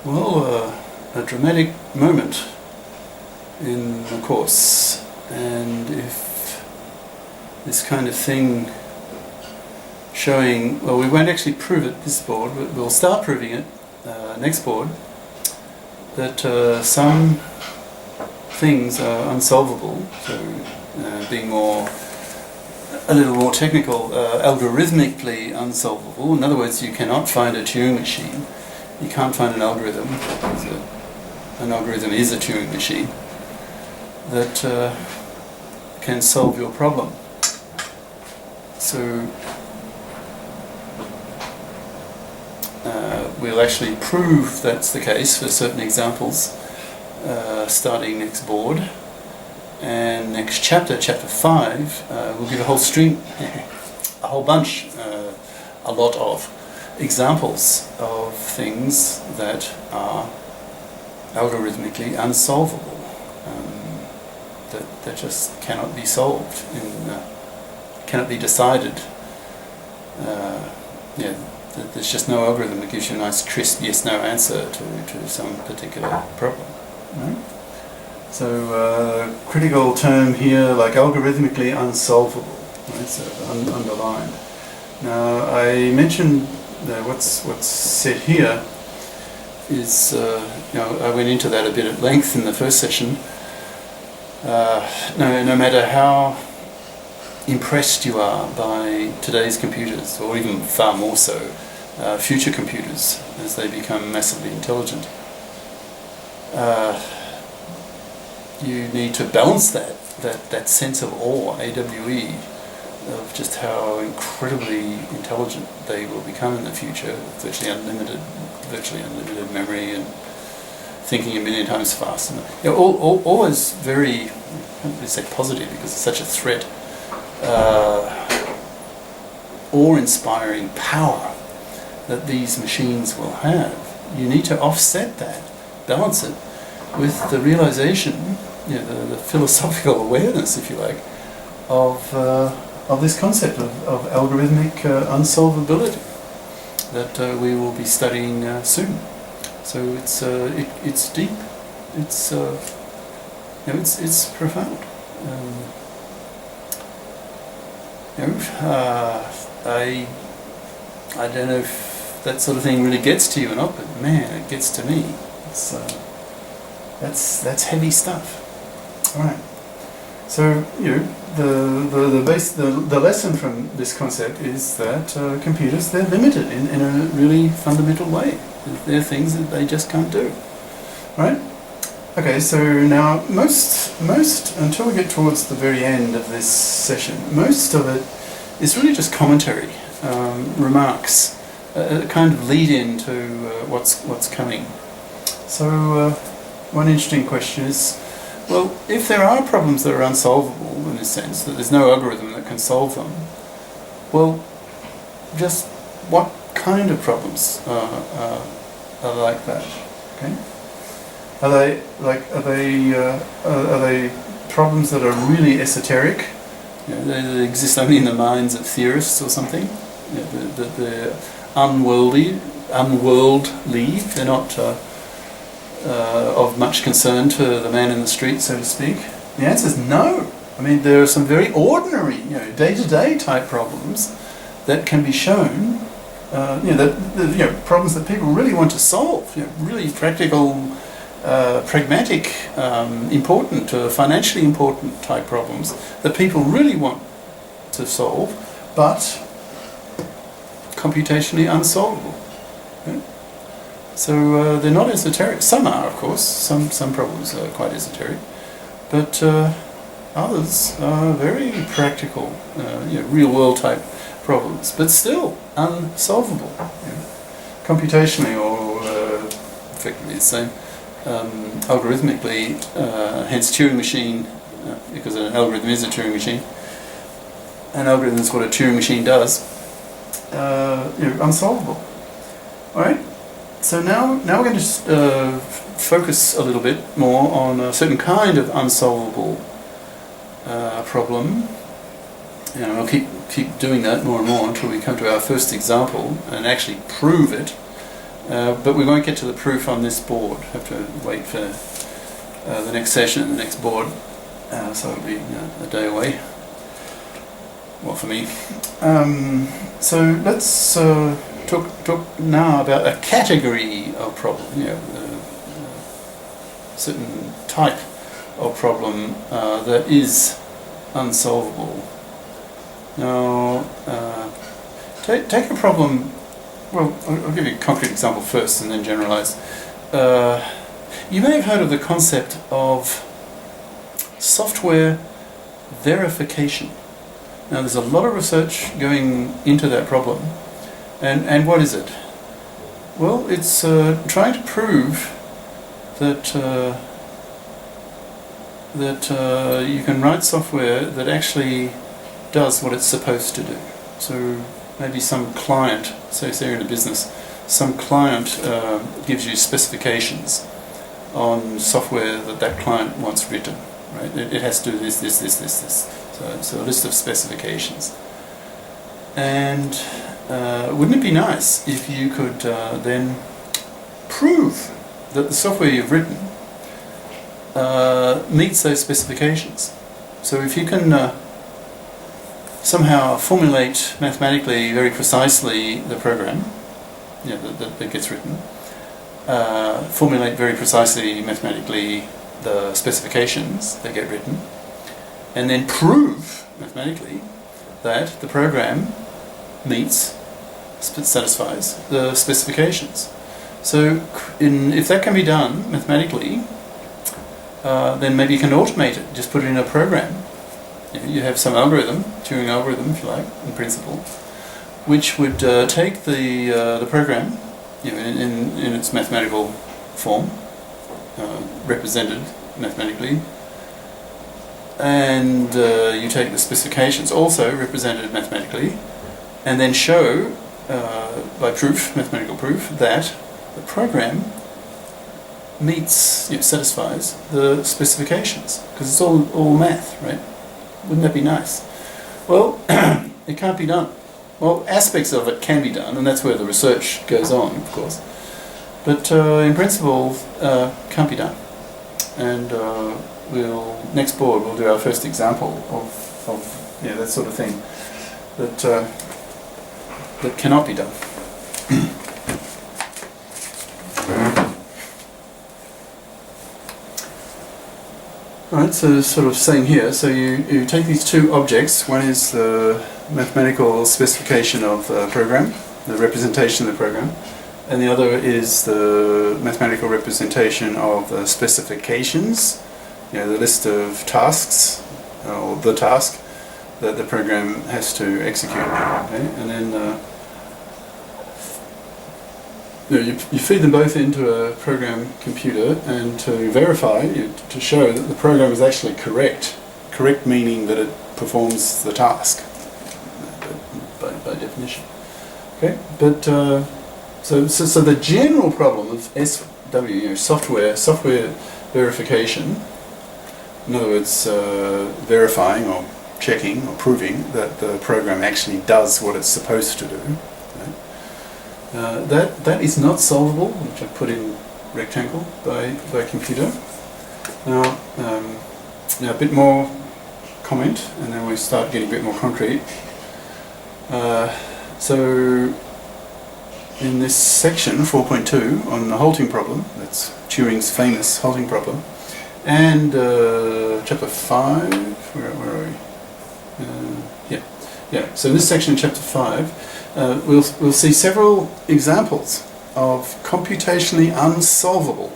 Well, a dramatic moment in the course, and if this kind of thing showing, well, we won't actually prove it this board, but we'll start proving it next board, that some things are unsolvable, so being a little more technical, algorithmically unsolvable. In other words, you cannot find a Turing machine. You can't find an algorithm, because an algorithm is a Turing machine, that can solve your problem. So we'll actually prove that's the case for certain examples starting next board. And next chapter, chapter 5, we'll give a whole string, a whole bunch, a lot of examples of things that are algorithmically unsolvable, that just cannot be solved, cannot be decided. There's just no algorithm that gives you a nice crisp yes-no answer to some particular problem. Right? So critical term here, like algorithmically unsolvable, right? So underlined. Now I mentioned that what's said here is, I went into that a bit at length in the first session. No matter how impressed you are by today's computers, or even far more so, future computers as they become massively intelligent, you need to balance that sense of awe, AWE, of just how incredibly intelligent they will become in the future, with virtually unlimited memory and thinking a million times faster. Always very, I can't really say positive because it's such a threat, awe-inspiring power that these machines will have. You need to offset that, balance it with the realization, the philosophical awareness, if you like, of this concept of algorithmic unsolvability that we will be studying soon. So it's deep, it's profound. I don't know if that sort of thing really gets to you or not, but man, it gets to me. That's heavy stuff. All right. So the lesson from this concept is that computers, they're limited in a really fundamental way. There are things that they just can't do. Right? Okay. So now most until we get towards the very end of this session, most of it is really just commentary, remarks, a kind of lead-in to what's coming. So one interesting question is, well, if there are problems that are unsolvable in a sense, that there's no algorithm that can solve them, well, just what kind of problems are like that? Okay, are they problems that are really esoteric? They exist only in the minds of theorists or something. They're unworldly. They're not of much concern to the man in the street, so to speak. The answer is no. I mean, there are some very ordinary, day-to-day type problems that can be shown. Problems that people really want to solve. Really practical, pragmatic, important, financially important type problems that people really want to solve, but computationally unsolvable. Okay? So they're not esoteric. Some are, of course. Some problems are quite esoteric, but others are very practical, real-world type problems, but still unsolvable. Computationally, or effectively the same, algorithmically. Hence, Turing machine, because an algorithm is a Turing machine. An algorithm is what a Turing machine does. Unsolvable. All right. So now we're going to focus a little bit more on a certain kind of unsolvable problem. I'll keep doing that more and more until we come to our first example and actually prove it but we won't get to the proof on this board. Have to wait for the next session, the next board, so it'll be a day away. Well, for me. So let's talk now about a category of problem, a certain type of problem that is unsolvable. Now, take a problem. Well, I'll give you a concrete example first and then generalize. You may have heard of the concept of software verification. Now, there's a lot of research going into that problem. And what is it? Well, it's trying to prove that you can write software that actually does what it's supposed to do. So maybe some client, say you're in a business, some client gives you specifications on software that client wants written. Right? It has to do this. So a list of specifications. And wouldn't it be nice if you could then prove that the software you've written meets those specifications? So if you can somehow formulate mathematically very precisely the program that gets written, formulate very precisely mathematically the specifications that get written, and then prove mathematically that the program satisfies the specifications. So if that can be done mathematically, then maybe you can automate it, just put it in a program. You have some algorithm, Turing algorithm if you like, in principle, which would take the program in its mathematical form, represented mathematically, and you take the specifications also represented mathematically, and then show by proof, mathematical proof, that the program satisfies the specifications, because it's all math, right? Wouldn't that be nice? Well, it can't be done. Well, aspects of it can be done, and that's where the research goes on, of course. But in principle, can't be done. And next board we'll do our first example of that sort of thing that cannot be done. Alright, so sort of same here. So you take these two objects. One is the mathematical specification of the program, the representation of the program, and the other is the mathematical representation of the specifications, the list of tasks, or the task that the program has to execute. Okay? And then you feed them both into a program computer, and to verify, to show that the program is actually correct. Correct meaning that it performs the task, by definition. Okay, but so the general problem of SW, software verification, in other words, verifying or checking or proving that the program actually does what it's supposed to do. That is not solvable, which I put in rectangle by computer. Now a bit more comment, and then we start getting a bit more concrete. So in this section 4.2 on the halting problem, that's Turing's famous halting problem, and chapter 5, where are we? So in this section, chapter 5, we'll see several examples of computationally unsolvable